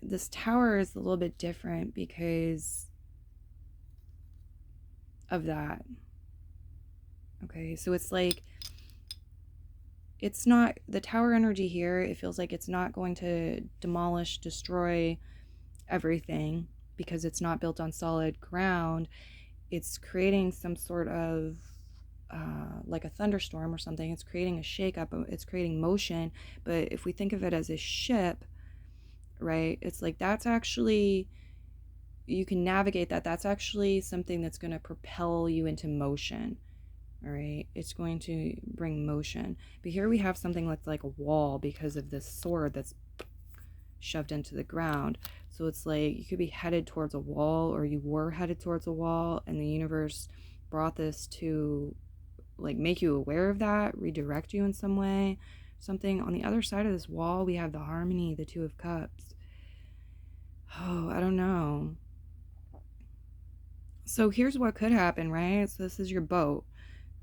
this tower is a little bit different because of that. Okay, so it's like it's not the tower energy here. It feels like it's not going to demolish, destroy everything because it's not built on solid ground. It's creating some sort of like a thunderstorm or something. It's creating a shakeup. It's creating motion. But if we think of it as a ship, right? It's like that's actually, you can navigate that. That's actually something that's going to propel you into motion. All right, it's going to bring motion. But here we have something that's like a wall because of this sword that's shoved into the ground. So it's like you could be headed towards a wall, or you were headed towards a wall, and the universe brought this to like make you aware of that, redirect you in some way, something. On the other side of this wall, we have the harmony, the Two of Cups. Oh, I don't know. So here's what could happen, right? So this is your boat,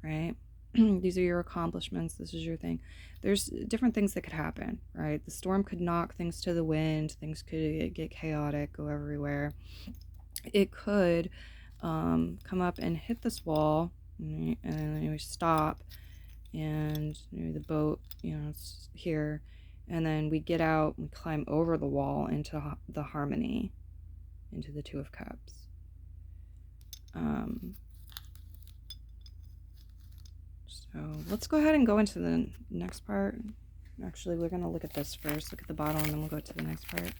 right? These are your accomplishments. This is your thing. There's different things that could happen, right? The storm could knock things to the wind. Things could get chaotic, go everywhere. It could come up and hit this wall, and then you stop, and the boat, it's here, and then we get out and climb over the wall into the harmony, into the Two of Cups. So let's go ahead and go into the next part. Actually, we're going to look at this first. Look at the bottle, and then we'll go to the next part.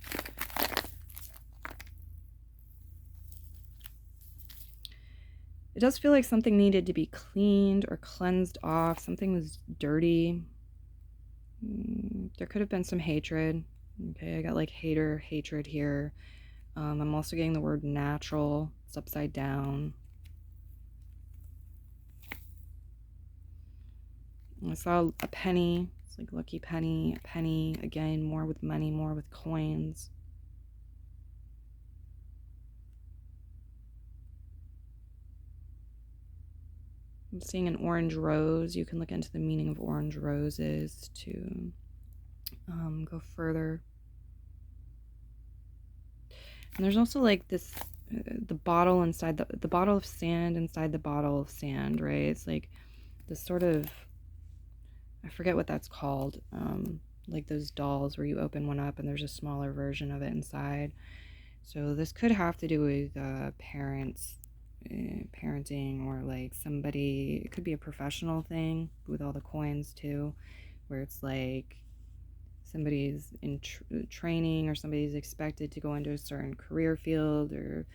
It does feel like something needed to be cleaned or cleansed off. Something was dirty. There could have been some hatred. Okay, I got like hatred here. I'm also getting the word natural. It's upside down. I saw a penny. It's like lucky penny, a penny. Again, more with money, more with coins. I'm seeing an orange rose. You can look into the meaning of orange roses to go further. And there's also like this, the bottle inside the bottle of sand inside the bottle of sand, right? It's like this sort of, I forget what that's called, like those dolls where you open one up and there's a smaller version of it inside. So this could have to do with parents, parenting, or like somebody, it could be a professional thing with all the coins too, where it's like somebody's in training, or somebody's expected to go into a certain career field, or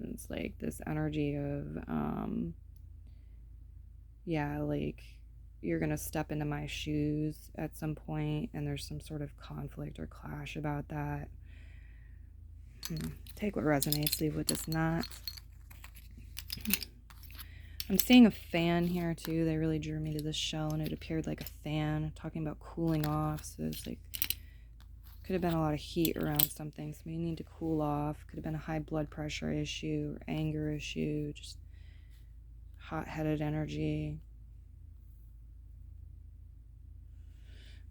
it's like this energy of yeah, like you're gonna step into my shoes at some point, and there's some sort of conflict or clash about that. Take what resonates, leave what does not. I'm seeing a fan here too. They really drew me to this show, and it appeared like a fan talking about cooling off. So it's like, could have been a lot of heat around something, so we need to cool off. Could have been a high blood pressure issue or anger issue, just hot-headed energy.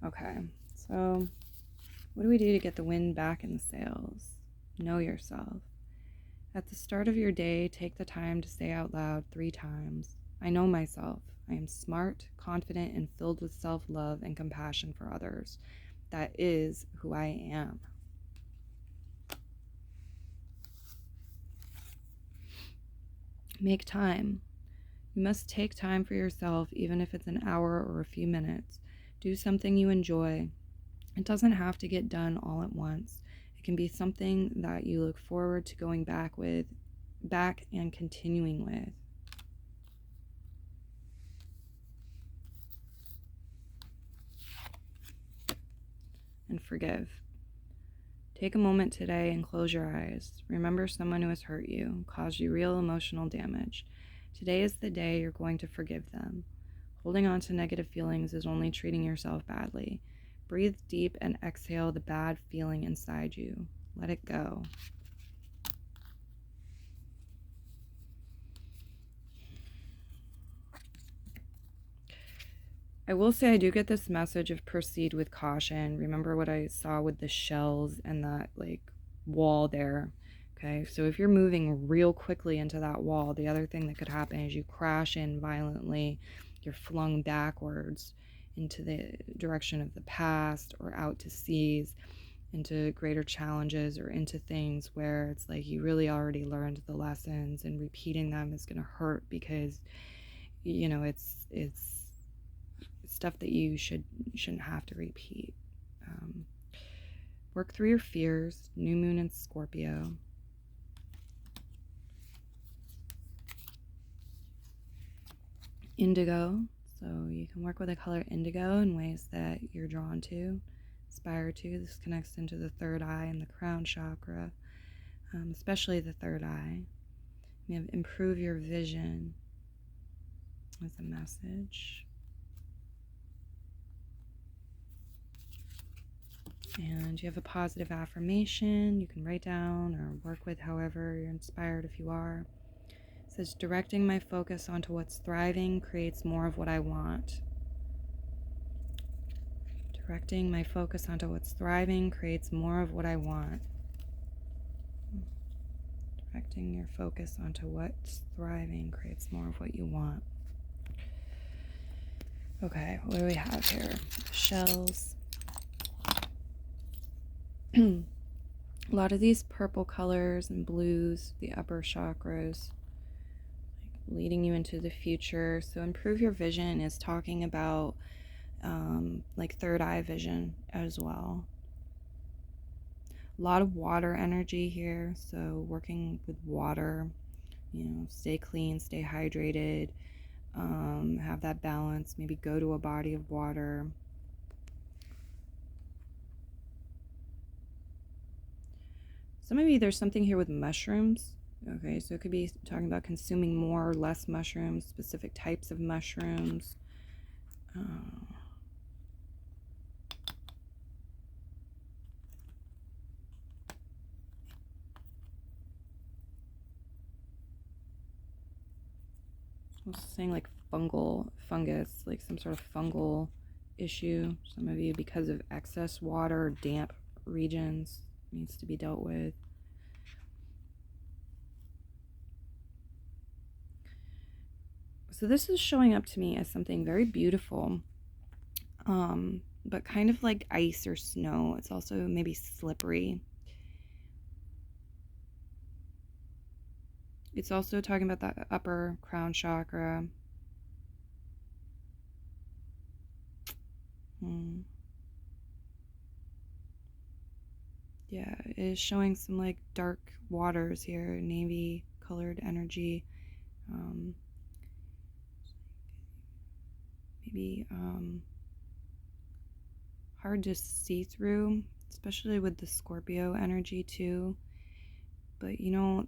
Okay, so what do we do to get the wind back in the sails? Know yourself. At the start of your day, take the time to say out loud 3 times, I know myself. I am smart, confident, and filled with self-love and compassion for others. That is who I am. Make time. You must take time for yourself, even if it's an hour or a few minutes. Do something you enjoy. It doesn't have to get done all at once. It can be something that you look forward to going back and continuing with. And forgive. Take a moment today and close your eyes. Remember someone who has hurt you, caused you real emotional damage. Today is the day you're going to forgive them. Holding on to negative feelings is only treating yourself badly. Breathe deep and exhale the bad feeling inside you. Let it go. I will say I do get this message of proceed with caution. Remember what I saw with the shells and that wall there. Okay, so if you're moving real quickly into that wall, the other thing that could happen is you crash in violently. You're flung backwards into the direction of the past or out to seas, into greater challenges or into things where it's like you really already learned the lessons, and repeating them is going to hurt because it's stuff that you shouldn't have to repeat. Work through your fears. New moon in Scorpio. Indigo. So you can work with the color indigo in ways that you're drawn to, inspire to. This connects into the third eye and the crown chakra, especially the third eye. You have improve your vision as a message. And you have a positive affirmation you can write down or work with however you're inspired if you are. It says, directing my focus onto what's thriving creates more of what I want. Directing my focus onto what's thriving creates more of what I want. Directing your focus onto what's thriving creates more of what you want. Okay, what do we have here? Shells. A lot of these purple colors and blues, the upper chakras, leading you into the future. So improve your vision is talking about third eye vision as well. A lot of water energy here, so working with water, stay clean, stay hydrated, have that balance, maybe go to a body of water. So maybe there's something here with mushrooms. Okay, so it could be talking about consuming more or less mushrooms, specific types of mushrooms. I was saying fungus, like some sort of fungal issue. Some of you, because of excess water or damp regions, needs to be dealt with. So this is showing up to me as something very beautiful, but kind of like ice or snow. It's also maybe slippery. It's also talking about the upper crown chakra. Yeah, it is showing some dark waters here, navy colored energy. Maybe hard to see through, especially with the Scorpio energy too. But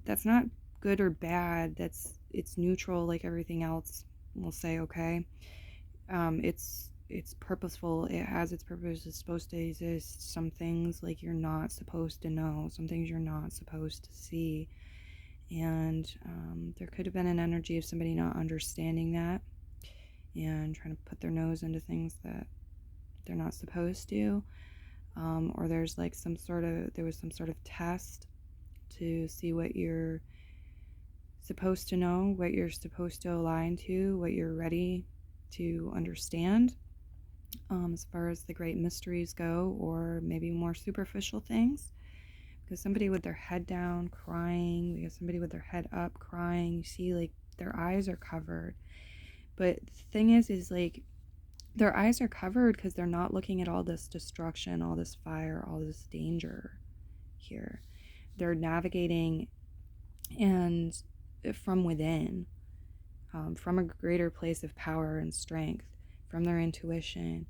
that's not good or bad. It's neutral, like everything else. We'll say, okay. It's purposeful. It has its purpose. It's supposed to exist. Some things you're not supposed to know. Some things you're not supposed to see. And there could have been an energy of somebody not understanding that and trying to put their nose into things that they're not supposed to. Or there's there was some sort of test to see what your supposed to know, what you're supposed to align to, what you're ready to understand, as far as the great mysteries go, or maybe more superficial things. Because somebody with their head down crying, we got somebody with their head up crying. You see, like, their eyes are covered. But the thing is like, their eyes are covered because they're not looking at all this destruction, all this fire, all this danger here. They're navigating and from within, from a greater place of power and strength, from their intuition.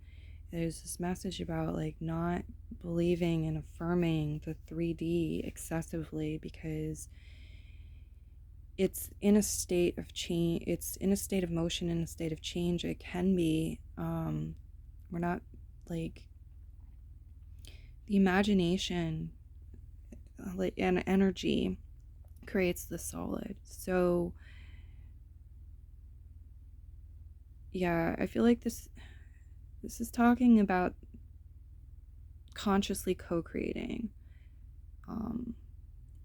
There's this message about like not believing and affirming the 3D excessively, because it's in a state of change, it's in a state of motion, in a state of change. It can be, we're not like, the imagination, like, and energy creates the solid. So yeah, I feel like this is talking about consciously co-creating,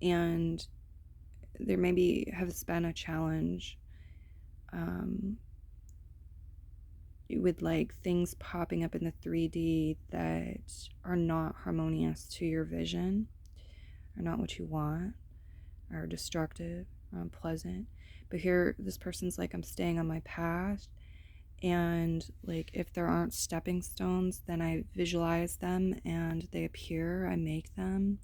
and there maybe has been a challenge with like things popping up in the 3D that are not harmonious to your vision, are not what you want, are destructive, or unpleasant. But here, this person's like, I'm staying on my path, and like, if there aren't stepping stones, then I visualize them and they appear, I make them.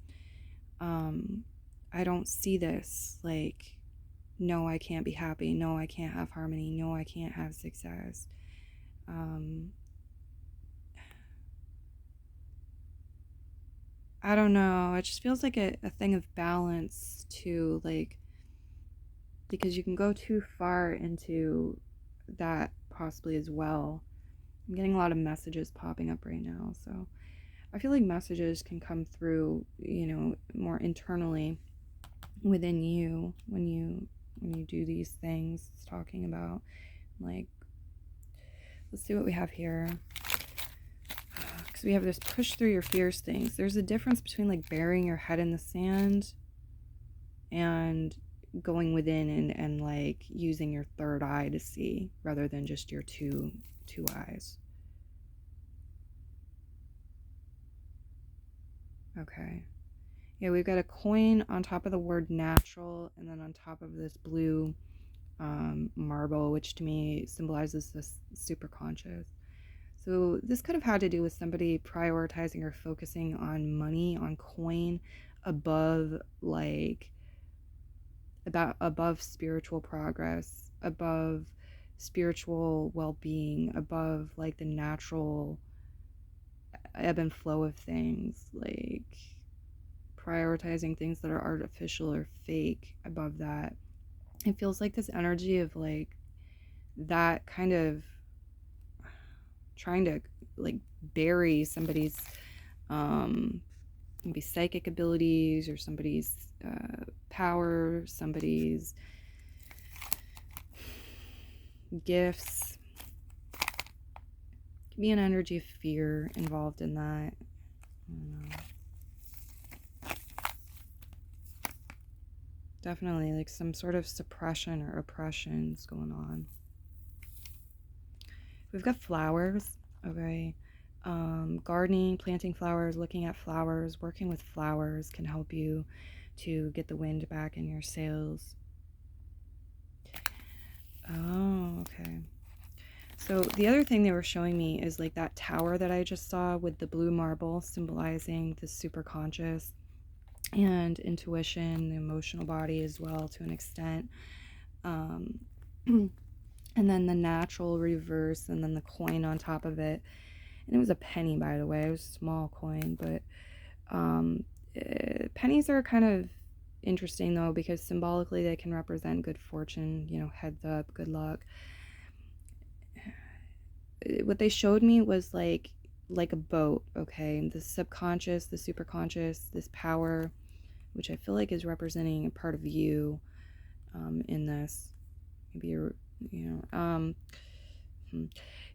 I don't see this like, no, I can't be happy, no, I can't have harmony, no, I can't have success. I don't know, it just feels like a thing of balance too, like, because you can go too far into that possibly as well. I'm getting a lot of messages popping up right now, so I feel like messages can come through, more internally within you when you do these things it's talking about. Like, let's see what we have here. Because we have this push through your fears things. There's a difference between like burying your head in the sand and going within and like using your third eye to see, rather than just your two eyes. Okay. Yeah, we've got a coin on top of the word natural, and then on top of this blue marble, which to me symbolizes this super conscious. So this could have had to do with somebody prioritizing or focusing on money, on coin, above like, above spiritual progress, above spiritual well-being, above like the natural ebb and flow of things, like prioritizing things that are artificial or fake above that. It feels like this energy of like that kind of trying to like bury somebody's maybe psychic abilities, or somebody's power, somebody's gifts. Could be an energy of fear involved in that. I don't know. Definitely like some sort of suppression or oppression's going on. We've got flowers, okay? Gardening, planting flowers, looking at flowers, working with flowers can help you to get the wind back in your sails. Oh, okay. So the other thing they were showing me is like that tower that I just saw with the blue marble symbolizing the superconscious and intuition, the emotional body as well to an extent. And then the natural reverse, and then the coin on top of it. And it was a penny, by the way. It was a small coin, but pennies are kind of interesting though, because symbolically they can represent good fortune, heads up, good luck. What they showed me was like a boat, okay? The subconscious, the superconscious, this power, which I feel like is representing a part of you in this. Maybe you're,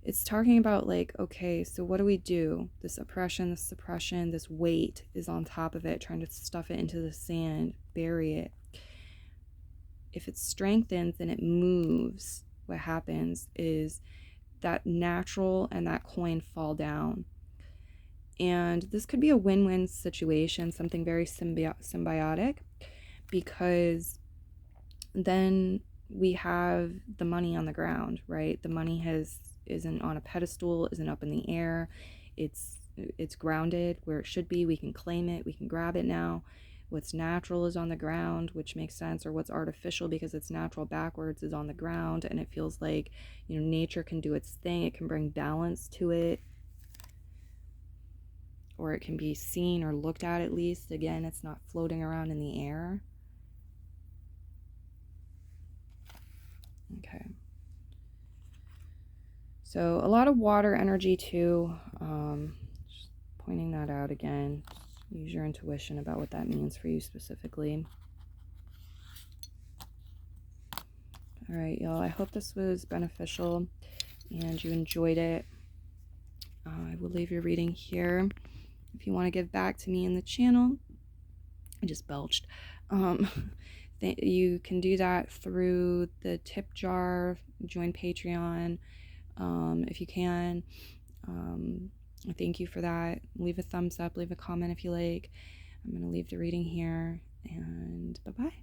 it's talking about like, okay, so what do we do? This oppression, this suppression, this weight is on top of it, trying to stuff it into the sand, bury it. if it strengthens and it moves, what happens is that natural and that coin fall down. And this could be a win-win situation, something very symbiotic, because then we have the money on the ground, right? The money isn't on a pedestal, isn't up in the air. It's grounded where it should be. We can claim it, we can grab it now. What's natural is on the ground, which makes sense, or what's artificial because it's natural backwards is on the ground, and it feels like, nature can do its thing. It can bring balance to it, or it can be seen or looked at least. Again, it's not floating around in the air. Okay. So a lot of water energy too. Just pointing that out again. Use your intuition about what that means for you specifically. All right, y'all. I hope this was beneficial and you enjoyed it. I will leave your reading here. If you want to give back to me in the channel, I just belched. You can do that through the tip jar. Join Patreon if you can. Thank you for that. Leave a thumbs up, leave a comment if you like. I'm going to leave the reading here, and bye-bye.